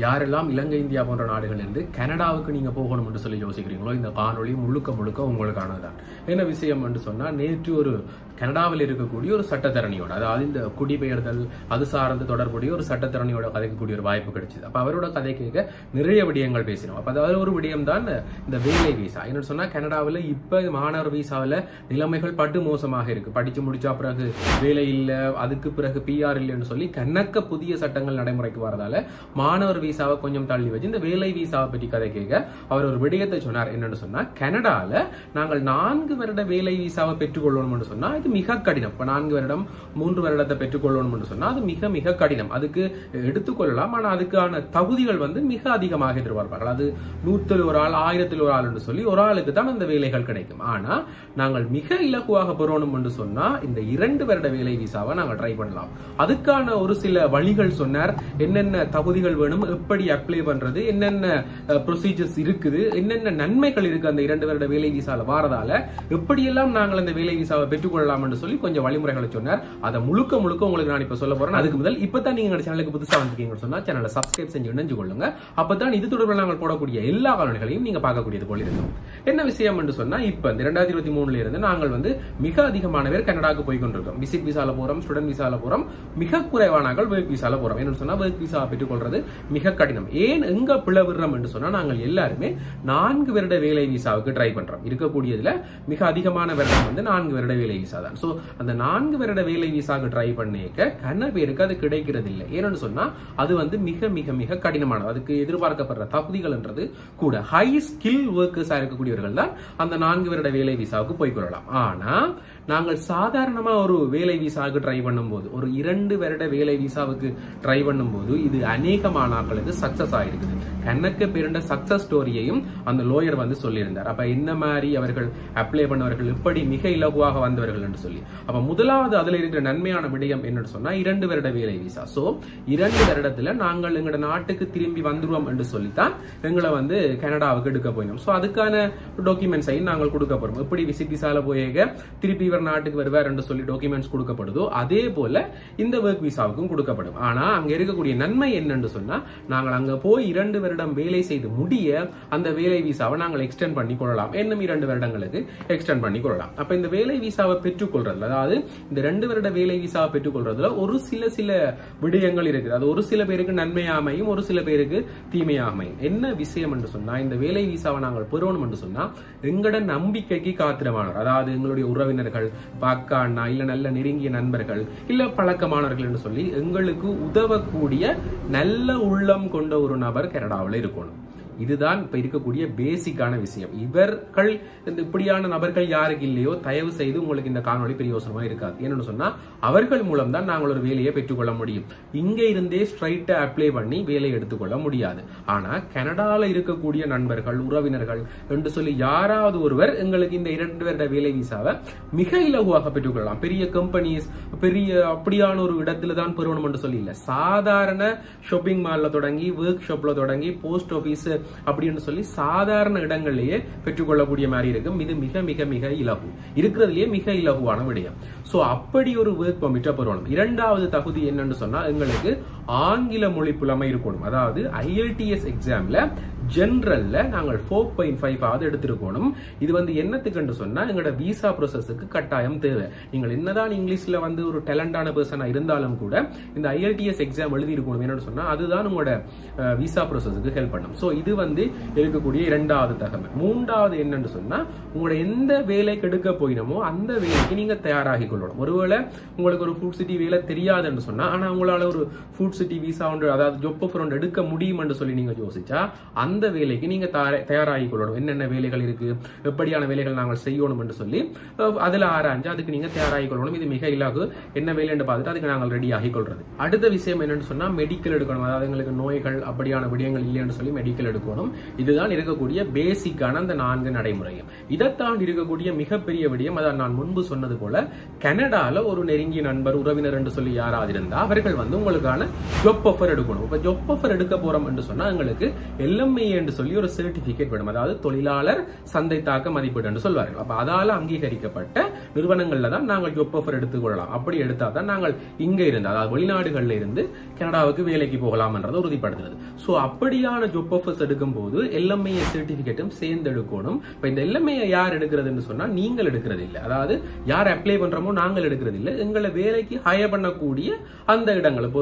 யாரெல்லாம் இலங்கை, இந்தியா போன்ற நாடுகளிலிருந்து கனடாவுக்கு நீங்க போகணும் என்று சொல்லி யோசிக்கிறீங்களோ இந்த காணொளி முழுக்க முழுக்க உங்களுக்கானதான். என்ன விஷயம் என்று சொன்னா, நேற்று ஒரு கனடாவில் இருக்கக்கூடிய ஒரு சட்டத்தரணியோட, அதாவது இந்த குடிபெயர்தல் அது சார்ந்து தொடர்புடைய ஒரு சட்டத்தரணியோட கதைக்கக்கூடிய ஒரு வாய்ப்பு கிடைச்சது. அப்ப அவரோட கதை கேட்க நிறைய விடயங்கள் பேசினோம். அப்ப அதாவது ஒரு விடயம் தான் இந்த வேலை வீசா. என்னன்னு சொன்னா, கனடாவில் இப்ப மாணவர் வீசாவில் நிலைமைகள் பட்டு மோசமாக இருக்கு. படிச்சு முடிச்சா பிறகு வேலை இல்ல, அதுக்கு பிறகு பிஆர் இல்லைன்னு சொல்லி கணக்க புதிய சட்டங்கள் நடைமுறைக்கு வரதால மாணவர் வீசாவை கொஞ்சம் தள்ளி வச்சு இந்த வேலை வீசாவை பற்றி கதை கேட்க அவர் ஒரு விடயத்தை சொன்னார். என்னன்னு சொன்னா, கனடால நாங்கள் 4 வருட வேலை வீசாவை பெற்றுக்கொள்ளணும் சொன்னா இது மிக கடினம். இப்ப 4 வருடம் 3 வருடத்தை பெற்றுக்கொள்ளணும் சொன்னா அது மிக மிக கடினம். அதுக்கு எடுத்துக்கொள்ளலாம், ஆனா அதுக்கான தகுதிகள் மிக அதிகமாக எதிர்பார்ப்பார்கள். அது 100 ஒரு ஆள் 1000 ஒரு ஆள் என்று சொல்லி ஒரு ஆளுக்கு தான் அந்த வேலைகள் கிடைக்கும். ஆனா நாங்கள் மிக இலகுவாக பெறணும் என்று சொன்னா இந்த 2 வருட வேலை வீசாவை நாங்கள் ட்ரை பண்ணலாம். அதுக்கான ஒரு சில வழிகள் சொன்னார். என்னென்ன தகுதிகள் வேணும், எப்படி அப்ளை பண்றது, என்னென்ன ப்ரொசீஜர்ஸ் இருக்குது, என்னென்ன நன்மைகள் இருக்கு அந்த 2 வருட வேலை வீசால வாரதால எப்படியெல்லாம் நாங்கள் அந்த வேலை வீசாவை பெற்றுக்கொள்ளலாம் என்று சொல்லி கொஞ்சம் வழிமுறைகளை சொன்னார். அதை முழுக்க முழுக்க உங்களுக்கு நான் இப்ப சொல்ல போறேன். அதுக்கு முதல் இப்பதான் நீங்க சேனலுக்கு புதுசா வந்திருக்கீங்கன்னு சொன்னா சேனலை சப்ஸ்கிரைப் செஞ்சு இணைஞ்சு கொள்ளுங்க. அப்பதான் இது தொடர்பில் நாங்கள் போடக்கூடிய எல்லா காணொளிகளையும் நீங்க பார்க்கக்கூடியது போல இருக்கும். என்ன விஷயம் என்று சொன்னா, இப்ப இந்த 2023 இருந்து நாங்கள் மிக அதிகமான பேர் கனடாக்கு போய் கொண்டிருக்கோம். விசிட் விசால போறோம், ஸ்டூடெண்ட் விசால போறோம், மிக குறைவானாக்கள் ஒர்க் விசால போறோம். என்ன சொன்னா, ஒர்க் விசா பெற்றுக்கொள்றது மிக கடினம். ஏன் எங்க பிளவுறோம் என்று சொன்னா, நாங்கள் எல்லாருமே 4 வருட வேலை விசாவுக்கு ட்ரை பண்றோம். இருக்கக்கூடியதுல மிக அதிகமான வருடம் 4 வருட வேலை விசா தான். சோ அந்த 4 வருட வேலை விசாவுக்கு ட்ரை பண்ணிக்க கன பேருக்கு அது கிடைக்கிறது இல்லை. ஏன்னு சொன்னா அது மிக மிக மிக கடினமானது. அதுக்கு எதிர்பார்க்கப்படுற தகுதிகள் என்றது கூட ஹை ஸ்கில் ஒர்க்கர்ஸா இருக்கக்கூடியவர்கள் தான் அந்த 4 வருட வேலை விசாவுக்கு போய்கொள்ளலாம். ஆனா நாங்கள் சாதாரணமா ஒரு வேலை விசாவுக்கு ட்ரை பண்ணும்போது, ஒரு 2 வருட வேலை விசாவுக்கு ட்ரை பண்ணும்போது இது அநேகமான ஆட்களுக்கு சக்சஸ் ஆயிருக்குது. கணக்கு பேருண்ட சக்சஸ் ஸ்டோரியையும் அந்த லோயர் சொல்லியிருந்தார். அப்ப என்ன மாதிரி அவர்கள் அப்ளை பண்ணவர்கள் இப்படி மிக இலகுவாக வந்தவர்கள் என்று சொல்லி. அப்ப முதலாவது அதுல இருக்கிற நன்மையான விடயம் என்னன்னு சொன்னா 2 வருட வேலை விசா. சோ 2 வருடத்துல நாங்கள் எங்களோட நாட்டுக்கு திரும்பி வந்துருவோம் என்று சொல்லித்தான் எங்களை கனடாவுக்கு எடுக்க போயிடும். சோ அதுக்கான டாக்குமெண்ட்ஸையும் நாங்கள் கொடுக்க போறோம். எப்படி விசிட் விசால போயேக திருப்பி இவர் நாட்டுக்கு வருவார் என்று சொல்லி டாக்குமெண்ட்ஸ் கொடுக்கப்படுதோ அதே போல இந்த ஒர்க் விசாவுக்கும் கொடுக்கப்படும். ஆனா அங்க இருக்கக்கூடிய நன்மை என்னன்னு சொன்னா, நாங்கள் அங்க போய் 2 வருடம் வேலை செய்து முடிய அந்த வேலை விசாவை நாங்கள் எக்ஸ்டெண்ட் பண்ணி கொள்ளலாம். இன்னும் 2 வருடங்களுக்கு எக்ஸ்டெண்ட் பண்ணி கொள்ளலாம். அப்ப இந்த வேலை விசாவை பெற்றுக்கொள்றதுல, அதாவது இந்த 2 வருட வேலை விசாவை பெற்றுக்கொள்றதுல ஒரு சில விடயங்கள் இருக்குது. அது ஒரு சில பேருக்கு நன்மையாமையும் ஒரு சில பேருக்கு தீமையாமையும். என்ன விஷயம் என்று சொன்னா, இந்த வேலை விசாவை நாங்கள் பெறணும் என்று சொன்னா எங்கட நம்பிக்கைக்கு காத்திரமானவர், அதாவது எங்களுடைய உறவினர்கள், அக்கா அண்ணா, இல்ல நல்ல நெருங்கிய நண்பர்கள், இல்ல பழக்கமானவர்கள் என்று சொல்லி எங்களுக்கு உதவக்கூடிய நல்ல உள்ளம் கொண்ட ஒரு நபர் கனடாவில் இருக்கணும். இதுதான் இப்ப இருக்கக்கூடிய பேசிக்கான விஷயம். இவர்கள் இப்படியான நபர்கள் யாருக்கு இல்லையோ தயவு செய்து உங்களுக்கு இந்த காணொளி பிரயோசனமா இருக்காது. என்னன்னு சொன்னா அவர்கள் மூலம் தான் நாங்கள் ஒரு வேலையை பெற்றுக்கொள்ள முடியும். இங்க இருந்தே ஸ்ட்ரைட்டா அப்ளை பண்ணி வேலையை எடுத்துக்கொள்ள முடியாது. ஆனா கனடால இருக்கக்கூடிய நண்பர்கள், உறவினர்கள் என்று சொல்லி யாராவது ஒருவர் எங்களுக்கு இந்த 2 வருட வேலை விசாவை மிக இலகுவாக பெற்றுக்கொள்ளலாம். பெரிய கம்பெனிஸ், பெரிய அப்படியான ஒரு இடத்துல தான் பெறணும் என்று சொல்லி இல்ல. சாதாரண ஷாப்பிங் மால்ல தொடங்கி, ஒர்க் ஷாப்ல தொடங்கி, போஸ்ட் ஆபீஸ் அப்படின்னு சொல்லி சாதாரண இடங்களிலேயே பெற்றுக்கொள்ளக்கூடிய மாதிரி இருக்கும். இது மிக மிக மிக இலகு, இருக்கிறதுலயே மிக இலகுவான விடயம். சோ அப்படி ஒரு ஒர்க் பெர்மிட் பெறணும். 2வது தகுதி என்னன்னு சொன்னா, எங்களுக்கு ஆங்கில மொழி புலமை இருக்கணும். அதாவது IELTS எக்ஸாம்ல ஜெனரல்ல நாங்கள் 4.5 ஆவது எடுத்திருக்கணும். இது என்னத்துக்கு சொன்னா எங்களோட விசா ப்ரோசஸுக்கு கட்டாயம் தேவை. நீங்கள் என்னதான் இங்கிலீஷ்ல ஒரு டேலண்டான பர்சனா இருந்தாலும் கூட இந்த IELTS எக்ஸாம் எழுதி இருக்கணும். என்னன்னு சொன்னா அதுதான் உங்களோட விசா ப்ரோசஸுக்கு ஹெல்ப் பண்ணும். சோ இது இருக்கக்கூடிய 2வது தகவல். 3வது என்னன்னு சொன்னா, உங்களோட எந்த வேலைக்கு எடுக்க போயினமோ அந்த வேலைக்கு நீங்க தயாராகி கொள்ளணும். ஒருவேளை உங்களுக்கு ஒரு ஃபுட் சிட்டி வேலை தெரியாதுன்னு சொன்னா, ஆனா உங்களால ஒரு ஃபுட் சிட்டி விசா ஒன்று, அதாவது ஜாப் ஆஃபர் ஒன்று எடுக்க முடியும் என்று சொல்லி நீங்க யோசிச்சா அந்த வேலைக்கு நீங்க தயாராகி கொள்ளணும். என்னென்ன வேலைகள் இருக்கு, எப்படியான வேலைகள் நாங்கள் செய்யணும் என்று சொல்லி அதுல ஆராய்ஞ்சு அதுக்கு நீங்க தயாராகி கொள்ளணும். இது மிக இலகு. என்ன வேலை என்று பார்த்துட்டு அதுக்கு நாங்கள் ரெடி ஆகி கொள்றது. அடுத்த விஷயம் என்னன்னு சொன்னா, மெடிக்கல் எடுக்கணும். அதாவது எங்களுக்கு நோய்கள் அப்படியான விடயங்கள் இல்லைன்னு சொல்லி மெடிக்கல் எடுக்கணும். இதுதான் இருக்கக்கூடிய பேசிக்கான அந்த 4 நடைமுறையும். இதைத்தான் இருக்கக்கூடிய மிகப்பெரிய விடயம். அதான் நான் முன்பு சொன்னது போல, கனடால ஒரு நெருங்கிய நண்பர், உறவினர் என்று சொல்லி யாராவது இருந்தா அவர்கள் உங்களுக்கான ஜாப் ஆஃபர் எடுக்கணும். இப்ப ஜாப் ஆஃபர் எடுக்க போறோம் என்று சொன்னா எங்களுக்கு LMA என்று சொல்லி ஒரு சர்டிபிகேட் வேணும். அதாவது தொழிலாளர் சந்தை தாக்க மதிப்பீடு என்று சொல்வார்கள். அப்ப அதால அங்கீகரிக்கப்பட்ட நிறுவனங்கள்ல தான் நாங்கள் ஜாப் ஆஃபர் எடுத்துக்கொள்ளலாம். அப்படி எடுத்தா தான் நாங்கள் இங்க இருந்து, அதாவது வெளிநாடுகள்ல இருந்து கனடாவுக்கு வேலைக்கு போகலாம் என்றதை உறுதிப்படுத்துறது. சோ அப்படியான ஜாப் ஆஃபர்ஸ் எடுக்கும் போது LMA சர்டிபிகேட்டும் சேர்ந்து எடுக்கணும். இப்ப இந்த LMA யார் எடுக்கிறதுன்னு சொன்னா நீங்கள் எடுக்கிறது இல்ல. அதாவது யார் அப்ளை பண்றோமோ நாங்கள் எடுக்கிறது இல்ல. எங்களை வேலைக்கு ஹையர் பண்ணக்கூடிய அந்த இடங்கள், இப்போ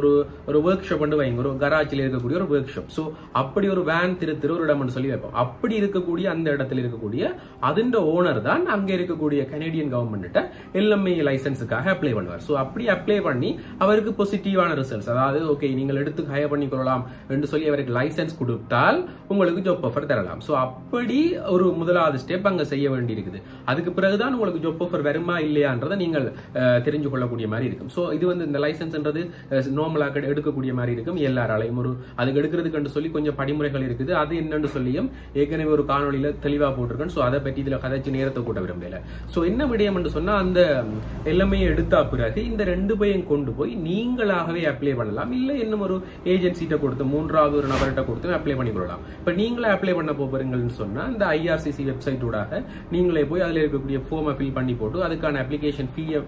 ஒரு ஒர்க் ஷாப் வந்து வைங்க, ஒரு கராச்சில இருக்கக்கூடிய ஒரு ஒர்க் ஷாப். சோ அப்படி ஒரு வேன் திருத்திர ஒரு இடம் சொல்லி வைப்போம். அப்படி இருக்கக்கூடிய அந்த இடத்துல இருக்கக்கூடிய அதிண்ட ஓனர் தான் அங்க இருக்கக்கூடிய கனேடியன் கவர்மெண்ட் LMA லைசன்ஸுக்காக அப்ளை பண்ணுவார். சோ அப்படி அப்ளை பண்ணி அவருக்கு பாசிட்டிவான ரிசல்ட்ஸ், அதாவது ஓகே நீங்கள் எடுத்து ஹையர் பண்ணி கொள்ளலாம் என்று சொல்லி அவருக்கு லைசன்ஸ் கொடுத்தால் உங்களுக்கு ஜாப் ஆஃபர் தரலாம். சோ அப்படி ஒரு முதலாவது ஸ்டெப் அங்க செய்ய வேண்டி இருக்குது. அதுக்கு பிறகுதான் உங்களுக்கு ஜாப் ஆஃபர் வருமா இல்லையான்றதை நீங்கள் தெரிஞ்சு கொள்ளக்கூடிய மாதிரி இருக்கும். சோ இது வந்து இந்த லைசன்ஸ்ன்றது நார்மலா எடுக்கக்கூடிய மாதிரி இருக்கும். எல்லாராலையும் ஒரு அதுக்கு எடுக்கிறதுக்கு சொல்லி கொஞ்சம் படிமுறைகள் இருக்குது. அது என்னன்னு சொல்லியும் ஏற்கனவே ஒரு காணொலியில தெளிவா போட்டிருக்கேன். சோ அதை பற்றி இதுல கதைச்சு நேரத்தை கூட்ட விரும்பல. சோ என்ன விடயம் என்று சொன்னா, அந்த LMA எடுத்தா பிறகு இந்த 2 பையும் கொண்டு போய் நீங்களாகவே அப்ளை பண்ணலாம். இல்ல இன்னும் ஒரு ஏஜென்சிட்ட கொடுத்து, மூன்றாவது ஒரு நபர்கிட்ட கொடுத்து அப்ளை பண்ணி கொள்ளலாம். இப்ப நீங்களே அப்ளை பண்ண போறீங்கன்னு சொன்னா இந்த IRCC வெப்சைட் ஊடாக நீங்களே போய் அதுல இருக்கக்கூடிய ஃபார்மை ஃபில் பண்ணி போட்டு அதுக்கான அப்ளிகேஷன் ஃபீயை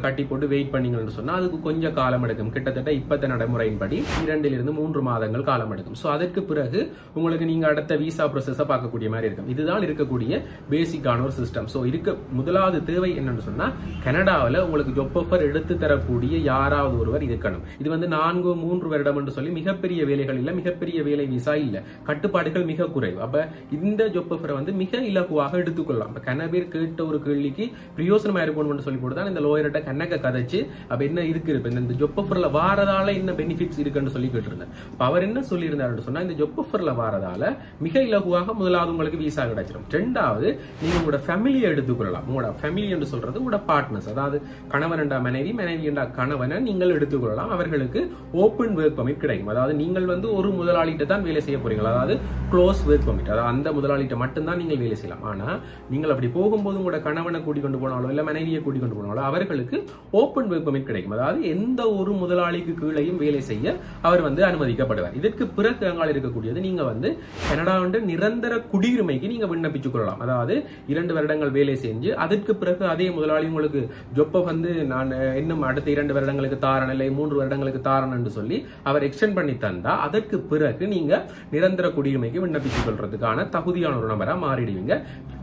கட்டி போட்டு வெயிட் பண்ணீங்கன்னு சொன்னா அதுக்கு கொஞ்சம் காலம் எடுக்கும். கிட்டத்தட்ட இப்பத்த நடைமுறையின்படி 2 இருந்து 3 மாதங்கள் காலம் எடுக்கும். சோ அதற்கு பிறகு உங்களுக்கு நீங்க அடுத்த விசா ப்ராசஸை பார்க்கக்கூடிய மாதிரி இருக்கும். இதுதான் இருக்கக்கூடிய பேசிக்கான ஒரு சிஸ்டம். சோ இருக்க முதலாவது தேவை என்னன்னு சொன்னா, கனடாவில் உங்களுக்கு ஜாப் ஆஃபர் எடுத்து தரக்கூடிய யாராவது ஒருவர் இருக்கணும். இது வந்து 4-3 வருடம் என்று சொல்லி மிகப்பெரிய வேலைகள் இல்ல, மிகப்பெரிய வேலை விசா இல்ல, கட்டுப்பாடுகள் மிக குறைவு. அப்ப இந்த ஜாப் ஆஃபரை வந்து மிக இலகுவாக எடுத்துக்கொள்ளலாம். இப்ப கனபேர் கேட்ட ஒரு கேள்விக்கு பிரயோசனமா இருக்கணும்னு சொல்லி போட்டுதான் இந்த லோயர்கிட்ட கண்ணக்க கதைச்சு அப்ப என்ன இருக்கு, இந்த ஜாப் ஆஃபர்ல வாரதால என்ன பெனிஃபிட்ஸ் இருக்குன்னு சொல்லி கேட்டிருந்தார். அவர் என்ன சொல்லி இருந்தாருன்னு சொன்னா, இந்த ஜாப் ஆஃபர்ல வாரதால மிக இலகுவாக முதலாவது உங்களுக்கு விசா கிடைச்சிடும். ரெண்டாவது, நீங்க உங்களோட ஃபேமிலியை எடுத்துக்கொள்ளலாம். உங்களோட ஃபேமிலி என்று சொல்றது உங்களோட பார்ட்னர்ஸ், அதாவது கணவன் என்ற மனைவி, மனைவி என்ற கணவனை நீங்கள் எடுத்துக்கொள்ளலாம். அவர்களுக்கு ஓப்பன் ஒர்க் பர்மிட் கிடைக்கும். அதாவது நீங்கள் வந்து ஒரு முதலாளிகிட்ட தான் வேலை செய்ய போறீங்க, அதாவது க்ளோஸ் ஒர்க் பர்மிட், அதாவது அந்த முதலாளிகிட்ட மட்டும்தான் நீங்கள் வேலை செய்யலாம். ஆனா நீங்கள் அப்படி போகும்போது உங்களோட கணவனை கூட்டிக் கொண்டு போனாலோ இல்ல மனைவியை கூட்டிக் கொண்டு போனாலோ அவர்களுக்கு ஓப்பன் ஒர்க் பர்மிட் கிடைக்கும். அதாவது எந்த ஒரு முதலாளிக்கு கீழையும் வேலை செய்ய அவர் வந்து அனுமதிக்கப்படுவார். இதற்கு பிறகு அங்கால இருக்கக்கூடியது, நீங்க வந்து கனடாவுடைய நிரந்தர குடியுரிமைக்கு நீங்க விண்ணப்பிச்சுக் கொள்ளலாம். அதாவது 2 வருடங்கள் வேலை செஞ்சு அதற்கு பிறகு அதே முதலாளி உங்களுக்கு ஜொப்ப வந்து நான் இன்னும் அடுத்த 2 வருடங்களுக்கு தாரன் இல்லை 3 வருடங்களுக்கு தாரன் என்று சொல்லி அவர் எக்ஸ்டெண்ட் பண்ணி தந்தா அதற்கு பிறகு நீங்க நிரந்தர குடியுரிமைக்கு விண்ணப்பித்துக் கொள்றதுக்கான தகுதியான ஒரு நபரா மாறிடுவீங்க.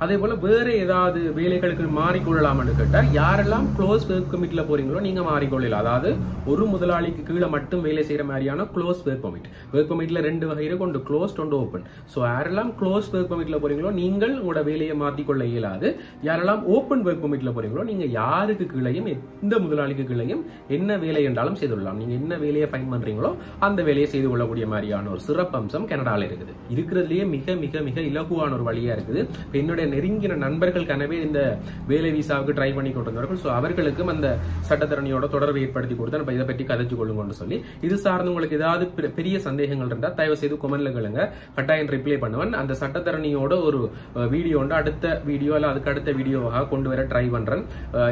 அதே போல வேற ஏதாவது வேலைகளுக்கு மாறிக்கொள்ளலாம் என்று கேட்டா, யாரெல்லாம் க்ளோஸ் ஒர்க் பர்மிட்ல போறீங்களோ நீங்க மாறிக்கொள்ளலாம். அதாவது ஒரு முதலாளிக்கு கீழே மட்டும் வேலை செய்யற மாதிரியான க்ளோஸ் ஒர்க் பர்மிட். ஒர்க் பர்மிட்ல 2 வகை இருக்கு, ஒன்று க்ளோஸ்ட் ஒன்று ஓப்பன். சோ யாரெல்லாம் க்ளோஸ் ஒர்க் பர்மிட்ல போறீங்களோ நீங்கள் உங்களோட வேலையை மாற்றிக்கொள்ள இயலாது. யாரெல்லாம் ஓப்பன் ஒர்க் பர்மிட்ல போறீங்களோ நீங்க யாருக்கு கீழையும் எந்த முதலாளிக்கு கீழையும் என்ன வேலை என்றாலும் செய்து கொள்ளலாம். நீங்க என்ன வேலையை ஃபைன் பண்றீங்களோ அந்த வேலையை செய்து கொள்ளக்கூடிய மாதிரியான ஒரு சிறப்பம்சம் கனடால இருக்குது. இருக்கிறதுலயே மிக மிக மிக இலகுவான ஒரு வழியா இருக்குது. என்னுடைய நெருங்கின நண்பர்கள் கனவே இந்த வேலை விசாவுக்கு ட்ரை பண்ணி கொண்டிருந்தார்கள். சோ அவர்களுக்கும் அந்த சட்டத்தரணியோட தொடர்பை ஏற்படுத்தி கொடுத்து நம்ம இதை பற்றி கதைச்சு கொள்ளுங்கன்னு சொல்லி, இது சார்ந்து உங்களுக்கு ஏதாவது பெரிய சந்தேகங்கள் இருந்தா தயவு செய்து கமெண்ட்ல கேளுங்க, கட்டாயம் ரிப்ளை பண்ணுவேன். அந்த சட்டத்தரணியோட ஒரு வீடியோ அடுத்த வீடியோ அல்ல அதுக்கு அடுத்த வீடியோவாக கொண்டு வர ட்ரை பண்றேன்.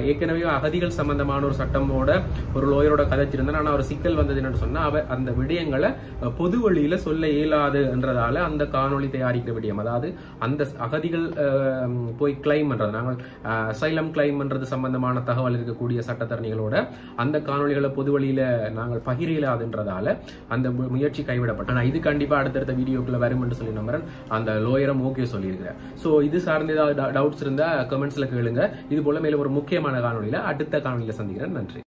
ஏற்கனவே அகதிகள் சம்பந்தமான ஒரு சட்டமோட ஒரு லோயரோட கதைச்சிருந்தேன். ஆனா ஒரு சிக்கல் வந்தது என்னன்னு சொன்னா, அவர் அந்த விடயங்களை பொது வழியில சொல்ல இயலாது என்றதால அந்த காணொலி தயாரிக்கிற விடயம், அதாவது அந்த அகதிகள் போய் கிளைம் பண்றது, நாங்கள் அசைலம் கிளைம் பண்றது சம்பந்தமான தகவல் இருக்கக்கூடிய சட்டத்தரணிகளோட அந்த காணொலிகளை பொது வழியில நாங்கள் பகிர இயலாதுன்றதால அந்த முயற்சி கைவிடப்பட்டது. ஆனா இது கண்டிப்பா அடுத்தடுத்த வீடியோக்குள்ள வரும் என்று சொல்லி நம்புறேன். அந்த லோயரும் ஓகே சொல்லியிருக்கிறேன். சோ இது சார்ந்த ஏதாவது டவுட்ஸ் இருந்தா கமெண்ட்ஸ்ல கேளுங்க. இது போல மேலும் ஒரு முக்கியமான காணொலியில அடுத்த காணொலியில சந்திக்கிறேன். நன்றி.